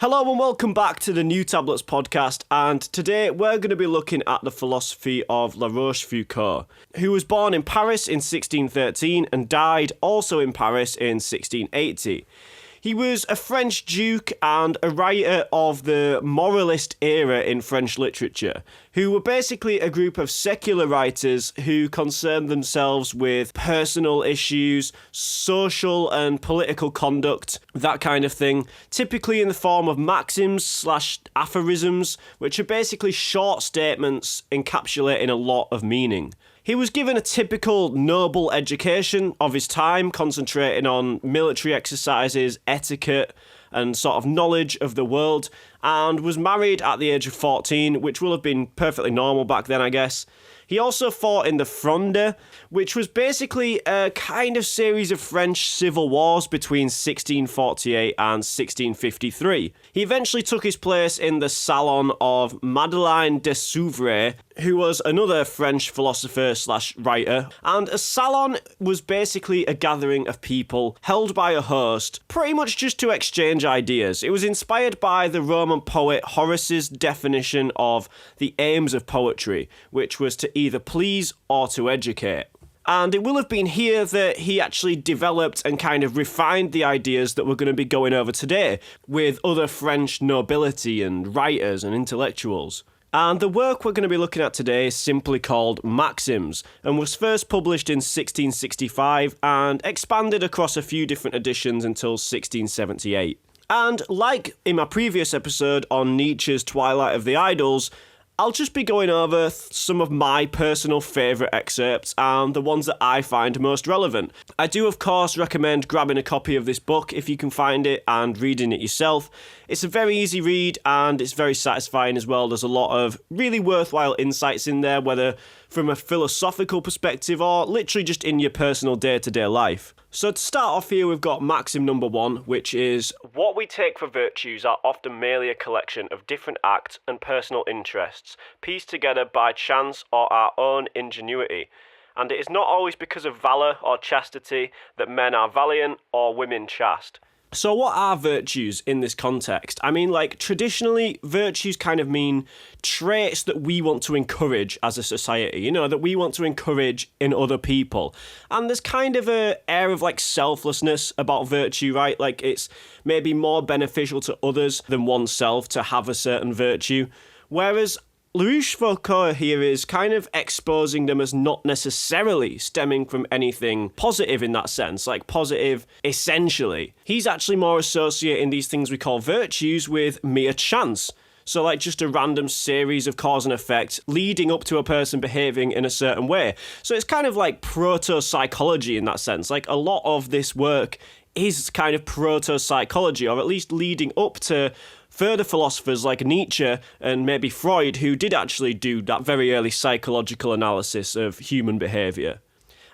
Hello and welcome back to the New Tablets podcast, and today we're going to be looking at the philosophy of La Rochefoucauld, who was born in Paris in 1613 and died also in Paris in 1680. He was a French duke and a writer of the moralist era in French literature, who were basically a group of secular writers who concerned themselves with personal issues, social and political conduct, that kind of thing, typically in the form of maxims/aphorisms, which are basically short statements encapsulating a lot of meaning. He was given a typical noble education of his time, concentrating on military exercises, etiquette, and sort of knowledge of the world, and was married at the age of 14, which will have been perfectly normal back then, I guess. He also fought in the Fronde, which was basically a kind of series of French civil wars between 1648 and 1653. He eventually took his place in the salon of Madeleine de Souvray, who was another French philosopher/writer, and a salon was basically a gathering of people held by a host, pretty much just to exchange ideas. It was inspired by the Roman poet Horace's definition of the aims of poetry, which was to either please or to educate. And it will have been here that he actually developed and kind of refined the ideas that we're going to be going over today with other French nobility and writers and intellectuals. And the work we're going to be looking at today is simply called Maxims, and was first published in 1665 and expanded across a few different editions until 1678. And like in my previous episode on Nietzsche's Twilight of the Idols, I'll just be going over some of my personal favourite excerpts and the ones that I find most relevant. I do, of course, recommend grabbing a copy of this book if you can find it and reading it yourself. It's a very easy read and it's very satisfying as well. There's a lot of really worthwhile insights in there, whether from a philosophical perspective or literally just in your personal day-to-day life. So to start off here, we've got Maxim number 1, which is, what we take for virtues are often merely a collection of different acts and personal interests, pieced together by chance or our own ingenuity. And it is not always because of valour or chastity that men are valiant or women chaste. So what are virtues in this context? I mean, traditionally, virtues kind of mean traits that we want to encourage as a society, that we want to encourage in other people. And there's kind of an air of, selflessness about virtue, right? It's maybe more beneficial to others than oneself to have a certain virtue. Whereas Rochefoucauld here is kind of exposing them as not necessarily stemming from anything positive in that sense, positive essentially. He's actually more associating these things we call virtues with mere chance. So just a random series of cause and effect leading up to a person behaving in a certain way. So it's kind of like proto-psychology in that sense. A lot of this work is kind of proto-psychology, or at least leading up to further philosophers like Nietzsche and maybe Freud, who did actually do that very early psychological analysis of human behaviour.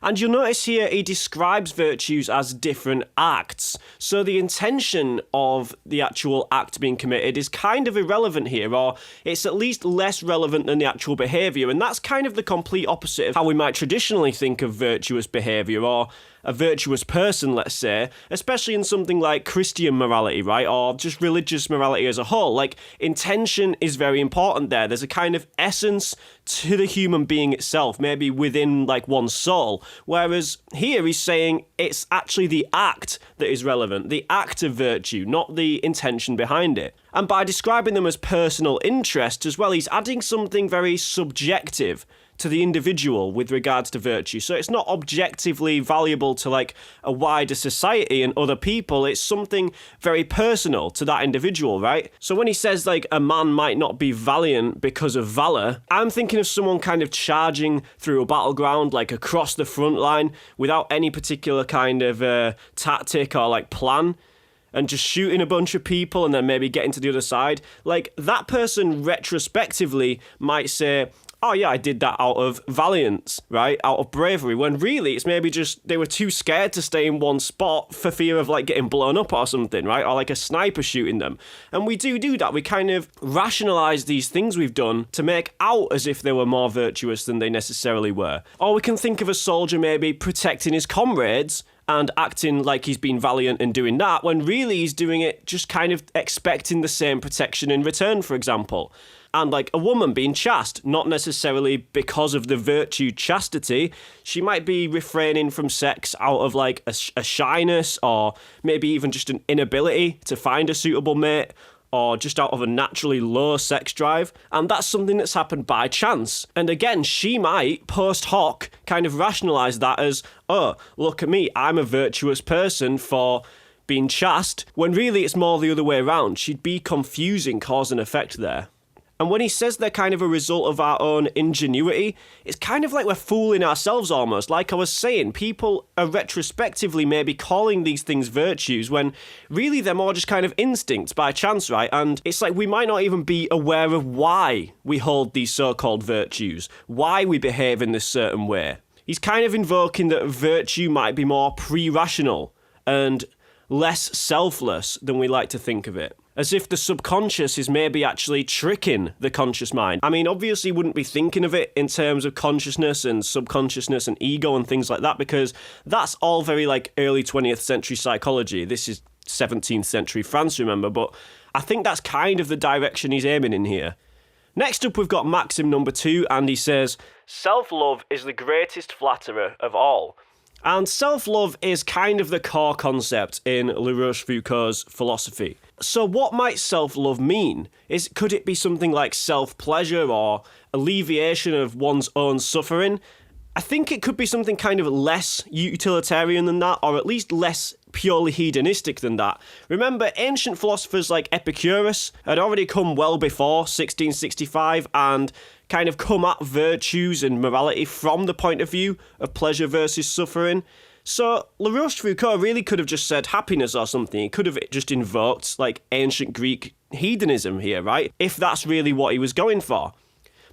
And you'll notice here he describes virtues as different acts. So the intention of the actual act being committed is kind of irrelevant here, or it's at least less relevant than the actual behaviour. And that's kind of the complete opposite of how we might traditionally think of virtuous behaviour, or a virtuous person, let's say, especially in something like Christian morality, right? Or just religious morality as a whole. Intention is very important there. There's a kind of essence to the human being itself, maybe within one's soul. Whereas here he's saying it's actually the act that is relevant, the act of virtue, not the intention behind it. And by describing them as personal interests as well, he's adding something very subjective to the individual with regards to virtue. So it's not objectively valuable to a wider society and other people. It's something very personal to that individual, right? So when he says a man might not be valiant because of valour, I'm thinking of someone kind of charging through a battleground, across the front line without any particular kind of tactic or plan, and just shooting a bunch of people and then maybe getting to the other side. That person retrospectively might say, oh yeah, I did that out of valiance, right? Out of bravery, when really it's maybe just they were too scared to stay in one spot for fear of getting blown up or something, right? Or a sniper shooting them. And we do that. We kind of rationalise these things we've done to make out as if they were more virtuous than they necessarily were. Or we can think of a soldier maybe protecting his comrades and acting like he's been valiant in doing that, when really he's doing it just kind of expecting the same protection in return, for example. And like a woman being chaste, not necessarily because of the virtue chastity. She might be refraining from sex out of like a shyness, or maybe even just an inability to find a suitable mate, or just out of a naturally low sex drive. And that's something that's happened by chance. And again, she might, post hoc, kind of rationalise that as, oh, look at me, I'm a virtuous person for being chaste, when really it's more the other way around. She'd be confusing cause and effect there. And when he says they're kind of a result of our own ingenuity, it's kind of like we're fooling ourselves almost. Like I was saying, people are retrospectively maybe calling these things virtues when really they're more just kind of instincts by chance, right? And it's like we might not even be aware of why we hold these so-called virtues, why we behave in this certain way. He's kind of invoking that virtue might be more pre-rational and less selfless than we like to think of it. As if the subconscious is maybe actually tricking the conscious mind. I mean, obviously you wouldn't be thinking of it in terms of consciousness and subconsciousness and ego and things like that, because that's all very like early 20th century psychology. This is 17th century France, remember, but I think that's kind of the direction he's aiming in here. Next up, we've got Maxim number 2, and he says, self-love is the greatest flatterer of all. And self-love is kind of the core concept in La Rochefoucauld's philosophy. So what might self-love mean? Could it be something like self-pleasure or alleviation of one's own suffering? I think it could be something kind of less utilitarian than that, or at least less purely hedonistic than that. Remember, ancient philosophers like Epicurus had already come well before 1665 and kind of come at virtues and morality from the point of view of pleasure versus suffering. So La Rochefoucauld really could have just said happiness or something. He could have just invoked like ancient Greek hedonism here, right? If that's really what he was going for.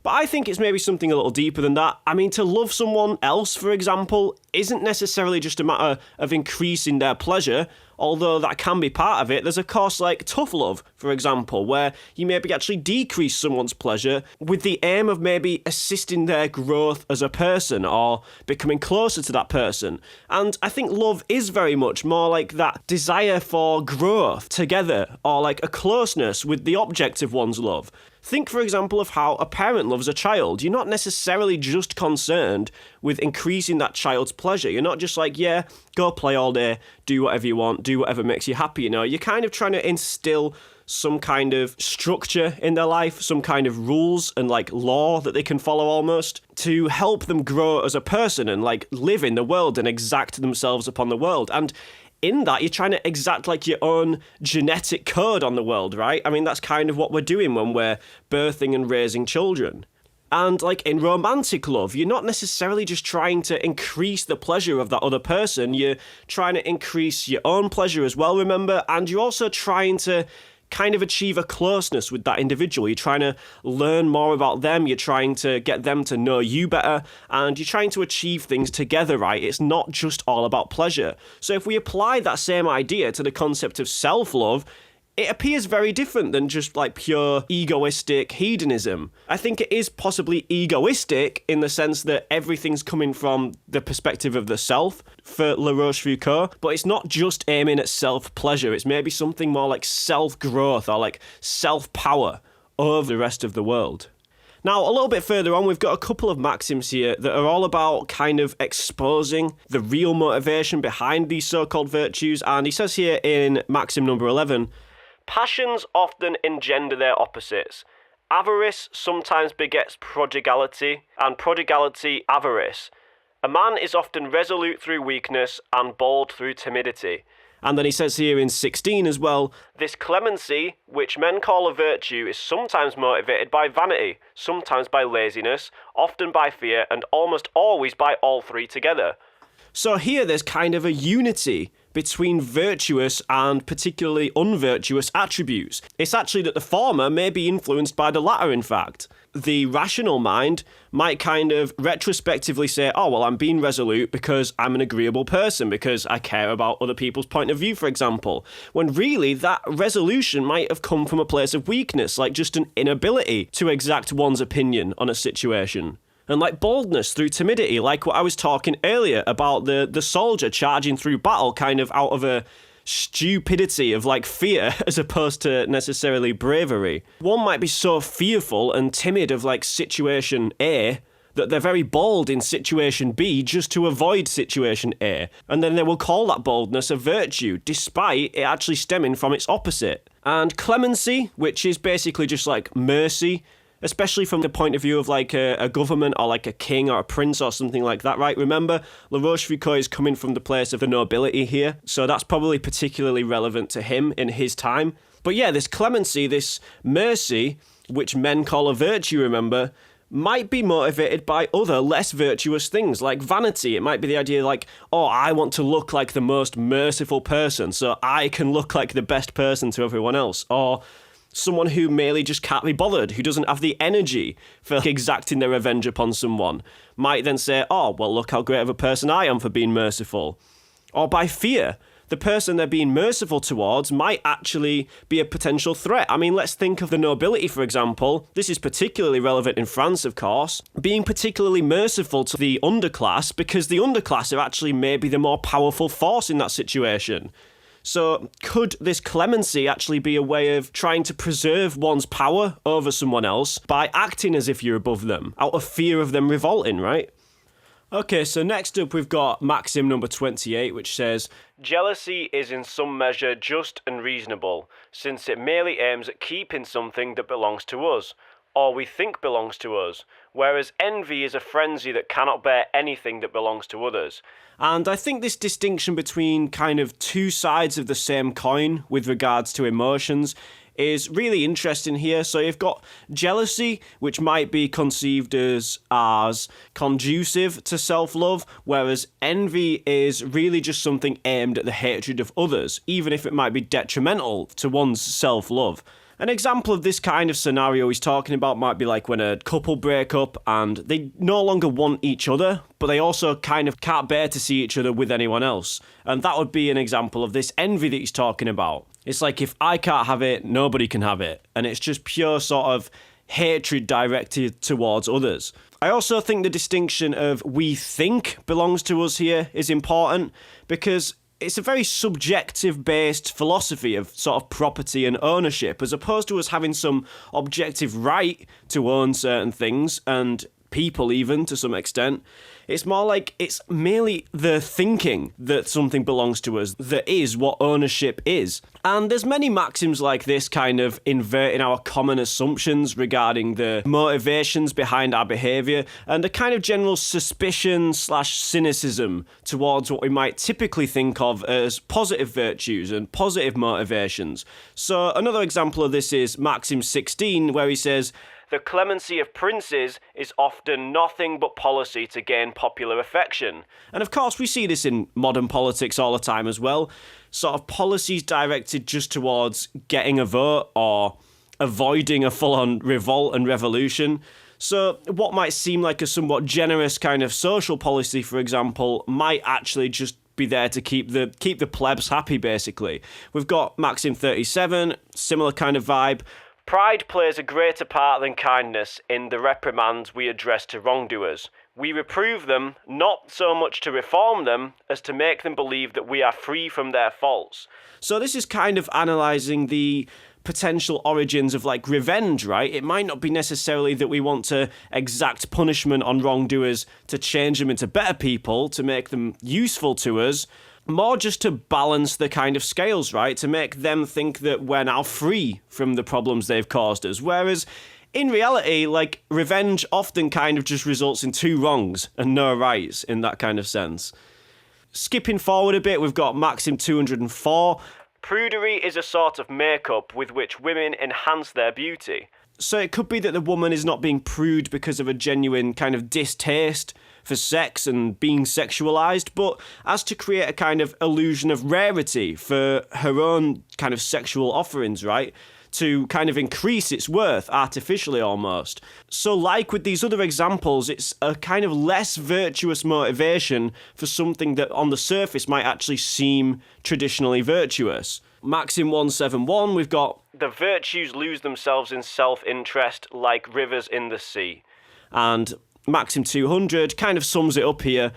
But I think it's maybe something a little deeper than that. I mean, to love someone else, for example, isn't necessarily just a matter of increasing their pleasure, although that can be part of it. There's, of course, like tough love, for example, where you maybe actually decrease someone's pleasure with the aim of maybe assisting their growth as a person or becoming closer to that person. And I think love is very much more like that desire for growth together, or like a closeness with the object of one's love. Think, for example, of how a parent loves a child. You're not necessarily just concerned with increasing that child's pleasure. You're not just like, yeah, go play all day, do whatever you want, do whatever makes you happy, you know. You're kind of trying to instill some kind of structure in their life, some kind of rules and like law that they can follow almost, to help them grow as a person and like live in the world and exact themselves upon the world. And in that, you're trying to exact like your own genetic code on the world, right? I mean, that's kind of what we're doing when we're birthing and raising children. And like in romantic love, you're not necessarily just trying to increase the pleasure of that other person. You're trying to increase your own pleasure as well, remember? And you're also trying to kind of achieve a closeness with that individual. You're trying to learn more about them. You're trying to get them to know you better. And you're trying to achieve things together, right? It's not just all about pleasure. So if we apply that same idea to the concept of self-love, it appears very different than just like pure egoistic hedonism. I think it is possibly egoistic in the sense that everything's coming from the perspective of the self for La Rochefoucauld, but it's not just aiming at self-pleasure. It's maybe something more like self-growth or like self-power over the rest of the world. Now, a little bit further on, we've got a couple of maxims here that are all about kind of exposing the real motivation behind these so-called virtues. And he says here in maxim number 11, passions often engender their opposites. Avarice sometimes begets prodigality, and prodigality avarice. A man is often resolute through weakness and bold through timidity. And then he says here in 16 as well, this clemency, which men call a virtue, is sometimes motivated by vanity, sometimes by laziness, often by fear, and almost always by all three together. So here there's kind of a unity between virtuous and particularly unvirtuous attributes. It's actually that the former may be influenced by the latter, in fact. The rational mind might kind of retrospectively say, oh, well, I'm being resolute because I'm an agreeable person, because I care about other people's point of view, for example. When really that resolution might have come from a place of weakness, like just an inability to exact one's opinion on a situation. And like boldness through timidity, like what I was talking earlier about the soldier charging through battle kind of out of a stupidity of like fear as opposed to necessarily bravery. One might be so fearful and timid of like situation A that they're very bold in situation B just to avoid situation A. And then they will call that boldness a virtue, despite it actually stemming from its opposite. And clemency, which is basically just like mercy, especially from the point of view of like a government or like a king or a prince or something like that, right? Remember, La Rochefoucauld is coming from the place of the nobility here, so that's probably particularly relevant to him in his time. But yeah, this clemency, this mercy, which men call a virtue, remember, might be motivated by other less virtuous things like vanity. It might be the idea like, oh, I want to look like the most merciful person so I can look like the best person to everyone else. Or someone who merely just can't be bothered, who doesn't have the energy for exacting their revenge upon someone, might then say, oh, well, look how great of a person I am for being merciful. Or by fear. The person they're being merciful towards might actually be a potential threat. I mean, let's think of the nobility, for example. This is particularly relevant in France, of course. Being particularly merciful to the underclass because the underclass are actually maybe the more powerful force in that situation. So could this clemency actually be a way of trying to preserve one's power over someone else by acting as if you're above them, out of fear of them revolting, right? Okay, so next up we've got Maxim number 28, which says, "Jealousy is in some measure just and reasonable, since it merely aims at keeping something that belongs to us, or we think belongs to us, whereas envy is a frenzy that cannot bear anything that belongs to others." And I think this distinction between kind of two sides of the same coin with regards to emotions is really interesting here. So you've got jealousy, which might be conceived as conducive to self-love, whereas envy is really just something aimed at the hatred of others, even if it might be detrimental to one's self-love. An example of this kind of scenario he's talking about might be like when a couple break up and they no longer want each other, but they also kind of can't bear to see each other with anyone else. And that would be an example of this envy that he's talking about. It's like, if I can't have it, nobody can have it. And it's just pure sort of hatred directed towards others. I also think the distinction of we think belongs to us here is important, because it's a very subjective-based philosophy of sort of property and ownership, as opposed to us having some objective right to own certain things, and people even, to some extent. It's more like it's merely the thinking that something belongs to us that is what ownership is. And there's many maxims like this kind of inverting our common assumptions regarding the motivations behind our behaviour, and a kind of general suspicion/cynicism towards what we might typically think of as positive virtues and positive motivations. So another example of this is Maxim 16, where he says, "The clemency of princes is often nothing but policy to gain popular affection." And of course, we see this in modern politics all the time as well. Sort of policies directed just towards getting a vote or avoiding a full-on revolt and revolution. So what might seem like a somewhat generous kind of social policy, for example, might actually just be there to keep the plebs happy, basically. We've got Maxim 37, similar kind of vibe. "Pride plays a greater part than kindness in the reprimands we address to wrongdoers. We reprove them not so much to reform them as to make them believe that we are free from their faults." So this is kind of analysing the potential origins of like revenge, right? It might not be necessarily that we want to exact punishment on wrongdoers to change them into better people, to make them useful to us. More just to balance the kind of scales, right? To make them think that we're now free from the problems they've caused us. Whereas in reality, like, revenge often kind of just results in two wrongs and no rights in that kind of sense. Skipping forward a bit, we've got Maxim 204. "Prudery is a sort of makeup with which women enhance their beauty." So it could be that the woman is not being prude because of a genuine kind of distaste for sex and being sexualized, but as to create a kind of illusion of rarity for her own kind of sexual offerings, right? To kind of increase its worth artificially almost. So like with these other examples, it's a kind of less virtuous motivation for something that on the surface might actually seem traditionally virtuous. Maxim 171, we've got, "The virtues lose themselves in self-interest like rivers in the sea." And Maxim 200 kind of sums it up here.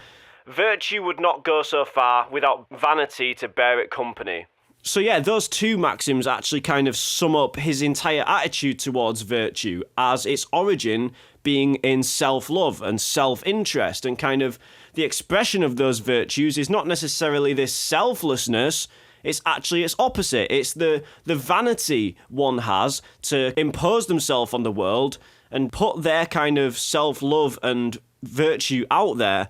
Virtue would not go so far without vanity to bear it company. So yeah, those two maxims actually kind of sum up his entire attitude towards virtue as its origin being in self-love and self-interest, and kind of the expression of those virtues is not necessarily this selflessness, it's actually its opposite. It's the vanity one has to impose themselves on the world and put their kind of self-love and virtue out there.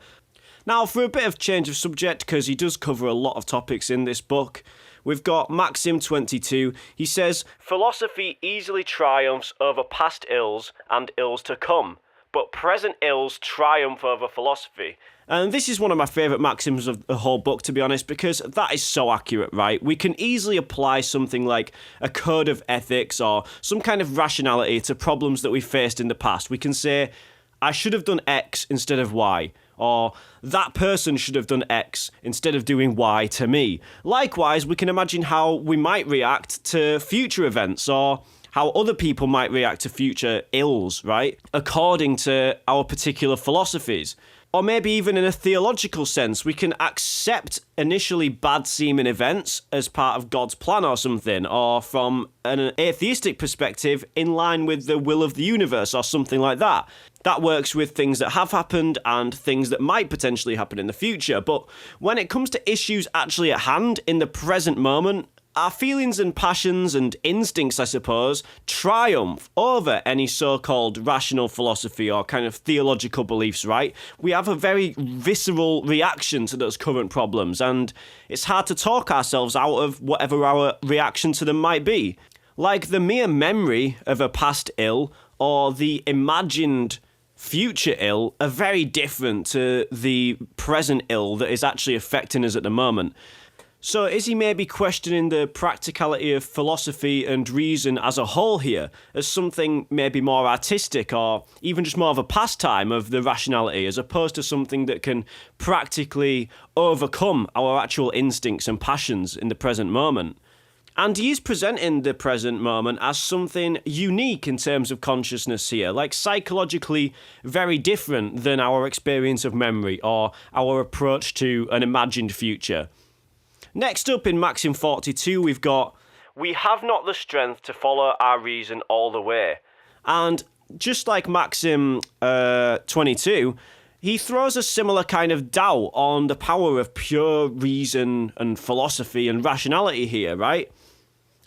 Now, for a bit of change of subject, because he does cover a lot of topics in this book, we've got Maxim 22. He says, philosophy easily triumphs over past ills and ills to come, but present ills triumph over philosophy. And this is one of my favourite maxims of the whole book, to be honest, because that is so accurate, right? We can easily apply something like a code of ethics or some kind of rationality to problems that we faced in the past. We can say, I should have done X instead of Y. Or that person should have done X instead of doing Y to me. Likewise, we can imagine how we might react to future events or how other people might react to future ills, right? According to our particular philosophies. Or maybe even in a theological sense, we can accept initially bad-seeming events as part of God's plan or something, or from an atheistic perspective, in line with the will of the universe or something like that. That works with things that have happened and things that might potentially happen in the future. But when it comes to issues actually at hand in the present moment, our feelings and passions and instincts, I suppose, triumph over any so-called rational philosophy or kind of theological beliefs, right? We have a very visceral reaction to those current problems, and it's hard to talk ourselves out of whatever our reaction to them might be. Like the mere memory of a past ill or the imagined future ill are very different to the present ill that is actually affecting us at the moment. So is he maybe questioning the practicality of philosophy and reason as a whole here, as something maybe more artistic or even just more of a pastime of the rationality, as opposed to something that can practically overcome our actual instincts and passions in the present moment? And he is presenting the present moment as something unique in terms of consciousness here, like psychologically very different than our experience of memory or our approach to an imagined future. Next up in Maxim 42, we've got, we have not the strength to follow our reason all the way. And just like Maxim 22, he throws a similar kind of doubt on the power of pure reason and philosophy and rationality here, right?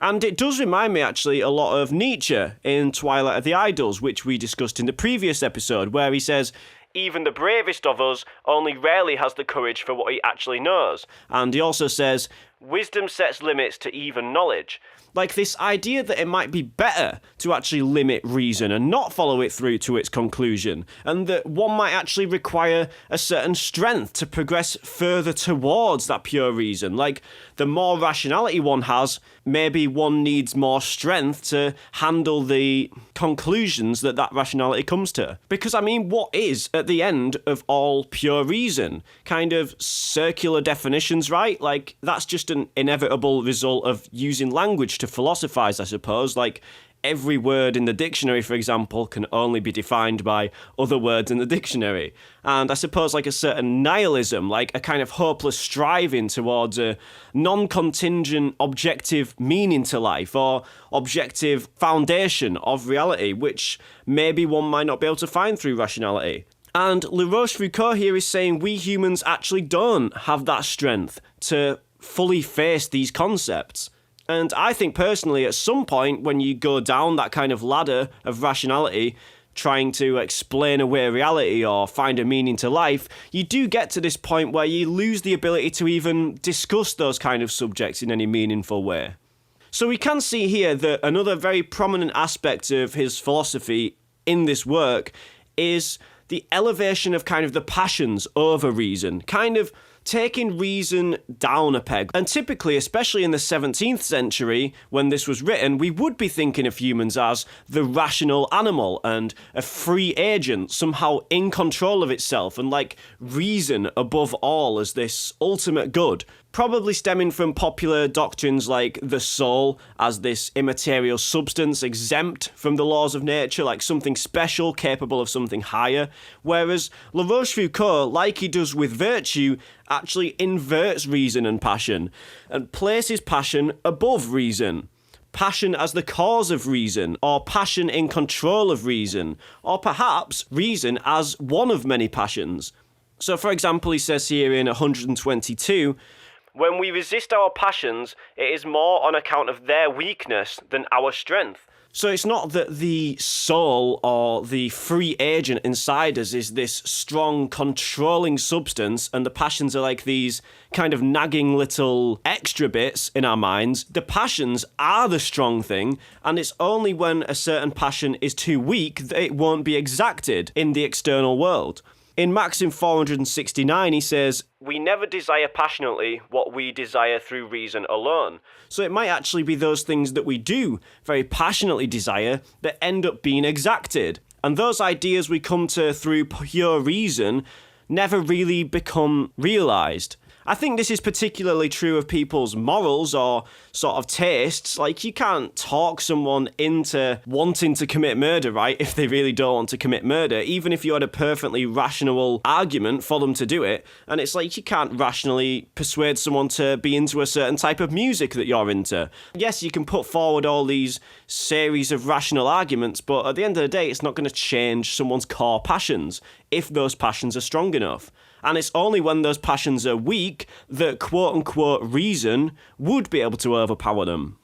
And it does remind me actually a lot of Nietzsche in Twilight of the Idols, which we discussed in the previous episode, where he says, even the bravest of us only rarely has the courage for what he actually knows. And he also says, wisdom sets limits to even knowledge. Like this idea that it might be better to actually limit reason and not follow it through to its conclusion, and that one might actually require a certain strength to progress further towards that pure reason. Like the more rationality one has, maybe one needs more strength to handle the conclusions that that rationality comes to. Because I mean, what is at the end of all pure reason? Kind of circular definitions, right? Like that's just an inevitable result of using language to philosophize, I suppose. Like every word in the dictionary, for example, can only be defined by other words in the dictionary. And I suppose like a certain nihilism, like a kind of hopeless striving towards a non-contingent objective meaning to life or objective foundation of reality, which maybe one might not be able to find through rationality. And Rochefoucauld here is saying we humans actually don't have that strength to fully face these concepts. And I think personally, at some point, when you go down that kind of ladder of rationality, trying to explain away reality or find a meaning to life, you do get to this point where you lose the ability to even discuss those kind of subjects in any meaningful way. So we can see here that another very prominent aspect of his philosophy in this work is the elevation of kind of the passions over reason, kind of taking reason down a peg. And typically, especially in the 17th century, when this was written, we would be thinking of humans as the rational animal and a free agent, somehow in control of itself, and like reason above all as this ultimate good. probably stemming from popular doctrines like the soul as this immaterial substance exempt from the laws of nature, like something special, capable of something higher, whereas La Rochefoucauld, like he does with virtue, actually inverts reason and passion, and places passion above reason. Passion as the cause of reason, or passion in control of reason, or perhaps reason as one of many passions. So, for example, he says here in 122, when we resist our passions, it is more on account of their weakness than our strength. So it's not that the soul or the free agent inside us is this strong, controlling substance, and the passions are like these kind of nagging little extra bits in our minds. The passions are the strong thing, and it's only when a certain passion is too weak that it won't be exacted in the external world. In Maxim 469, he says, "We never desire passionately what we desire through reason alone." So it might actually be those things that we do very passionately desire that end up being exacted. And those ideas we come to through pure reason never really become realised. I think this is particularly true of people's morals or sort of tastes. Like, you can't talk someone into wanting to commit murder, right, if they really don't want to commit murder, even if you had a perfectly rational argument for them to do it. And it's like, you can't rationally persuade someone to be into a certain type of music that you're into. Yes, you can put forward all these series of rational arguments, but at the end of the day, it's not going to change someone's core passions if those passions are strong enough. And it's only when those passions are weak that quote-unquote reason would be able to overpower them.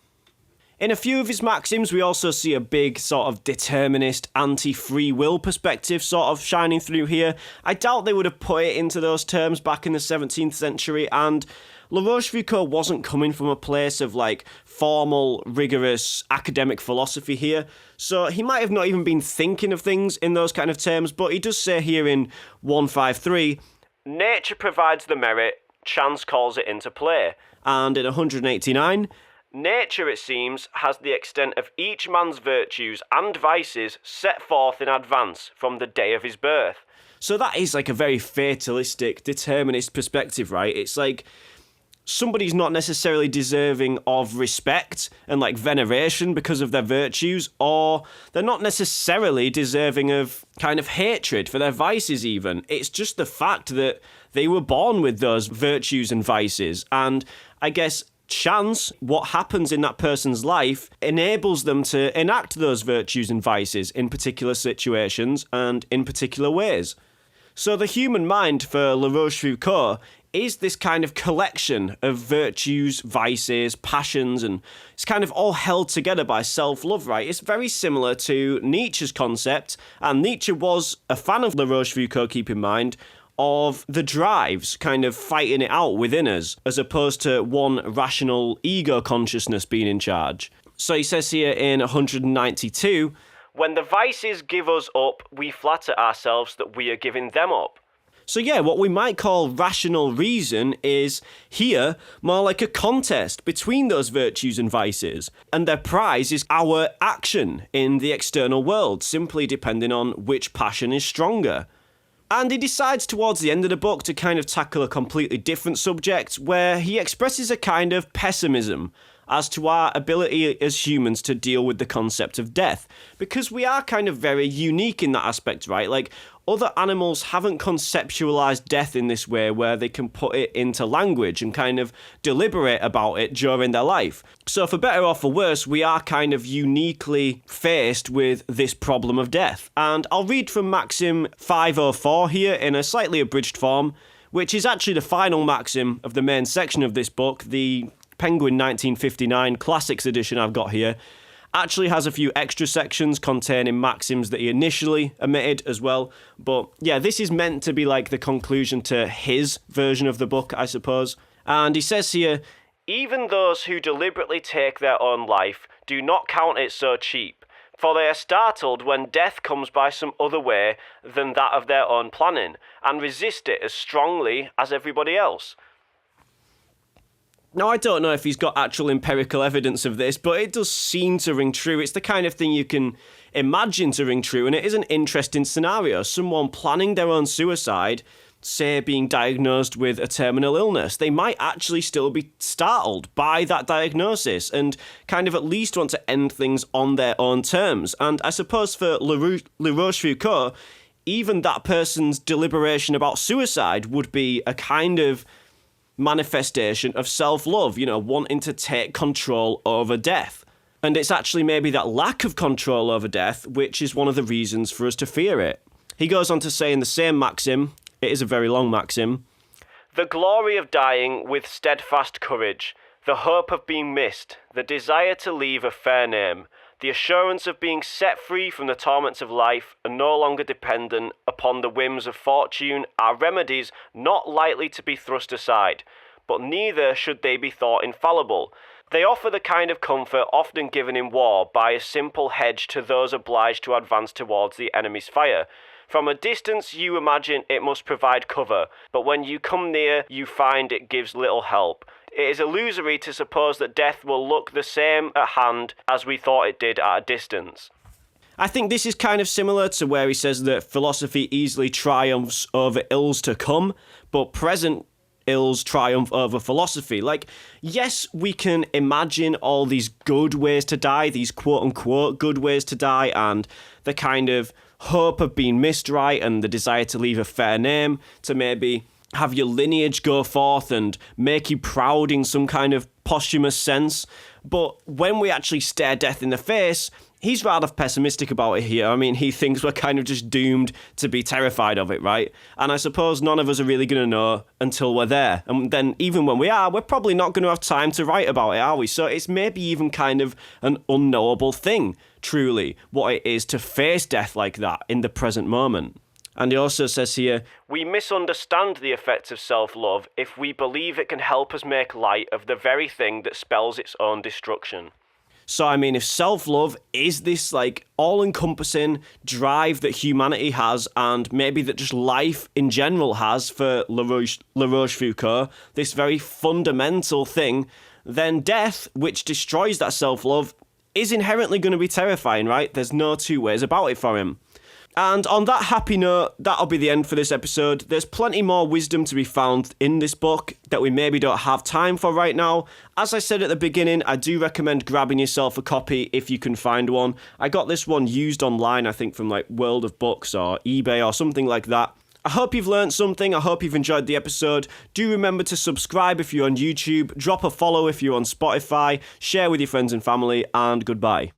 In a few of his maxims, we also see a big sort of determinist, anti-free will perspective sort of shining through here. I doubt they would have put it into those terms back in the 17th century, and La Rochefoucauld wasn't coming from a place of like formal, rigorous academic philosophy here, so he might have not even been thinking of things in those kind of terms, but he does say here in 153, "Nature provides the merit, chance calls it into play." And in 189, "Nature, it seems, has the extent of each man's virtues and vices set forth in advance from the day of his birth." So that is like a very fatalistic, determinist perspective, right? It's like somebody's not necessarily deserving of respect and like veneration because of their virtues, or they're not necessarily deserving of kind of hatred for their vices even. It's just the fact that they were born with those virtues and vices, and I guess chance, what happens in that person's life, enables them to enact those virtues and vices in particular situations and in particular ways. So the human mind for La Rochefoucauld is this kind of collection of virtues, vices, passions, and it's kind of all held together by self-love, right? It's very similar to Nietzsche's concept, and Nietzsche was a fan of La Rochefoucauld, keep in mind, of the drives kind of fighting it out within us, as opposed to one rational ego consciousness being in charge. So he says here in 192, "When the vices give us up, we flatter ourselves that we are giving them up." So yeah, what we might call rational reason is here more like a contest between those virtues and vices, and their prize is our action in the external world, simply depending on which passion is stronger. And he decides towards the end of the book to kind of tackle a completely different subject, where he expresses a kind of pessimism as to our ability as humans to deal with the concept of death, because we are kind of very unique in that aspect, right? Like, other animals haven't conceptualized death in this way where they can put it into language and kind of deliberate about it during their life. So for better or for worse, we are kind of uniquely faced with this problem of death. And I'll read from Maxim 504 here in a slightly abridged form, which is actually the final maxim of the main section of this book, the Penguin 1959 Classics edition I've got here. Actually has a few extra sections containing maxims that he initially omitted as well. But yeah, this is meant to be like the conclusion to his version of the book, I suppose. And he says here, "Even those who deliberately take their own life do not count it so cheap, for they are startled when death comes by some other way than that of their own planning, and resist it as strongly as everybody else." Now, I don't know if he's got actual empirical evidence of this, but it does seem to ring true. It's the kind of thing you can imagine to ring true, and it is an interesting scenario. Someone planning their own suicide, say, being diagnosed with a terminal illness. They might actually still be startled by that diagnosis and kind of at least want to end things on their own terms. And I suppose for Le Rochefoucauld, even that person's deliberation about suicide would be a kind of manifestation of self-love, wanting to take control over death. And it's actually maybe that lack of control over death which is one of the reasons for us to fear it. He goes on to say in the same maxim, it is a very long maxim, "The glory of dying with steadfast courage, the hope of being missed, the desire to leave a fair name, the assurance of being set free from the torments of life and no longer dependent upon the whims of fortune are remedies not lightly to be thrust aside, but neither should they be thought infallible. They offer the kind of comfort often given in war by a simple hedge to those obliged to advance towards the enemy's fire. From a distance you imagine it must provide cover, but when you come near you find it gives little help. It is illusory to suppose that death will look the same at hand as we thought it did at a distance." I think this is kind of similar to where he says that philosophy easily triumphs over ills to come, but present ills triumph over philosophy. Like, yes, we can imagine all these good ways to die, these quote-unquote good ways to die, and the kind of hope of being missed right and the desire to leave a fair name, to maybe have your lineage go forth and make you proud in some kind of posthumous sense. But when we actually stare death in the face, he's rather pessimistic about it here. I mean, he thinks we're kind of just doomed to be terrified of it, right? And I suppose none of us are really going to know until we're there. And then even when we are, we're probably not going to have time to write about it, are we? So it's maybe even kind of an unknowable thing, truly, what it is to face death like that in the present moment. And he also says here, "We misunderstand the effects of self-love if we believe it can help us make light of the very thing that spells its own destruction." So, I mean, if self-love is this, all-encompassing drive that humanity has, and maybe that just life in general has for Le Rochefoucauld, this very fundamental thing, then death, which destroys that self-love, is inherently going to be terrifying, right? There's no two ways about it for him. And on that happy note, that'll be the end for this episode. There's plenty more wisdom to be found in this book that we maybe don't have time for right now. As I said at the beginning, I do recommend grabbing yourself a copy if you can find one. I got this one used online, I think from World of Books or eBay or something like that. I hope you've learned something. I hope you've enjoyed the episode. Do remember to subscribe if you're on YouTube, drop a follow if you're on Spotify, share with your friends and family, and goodbye.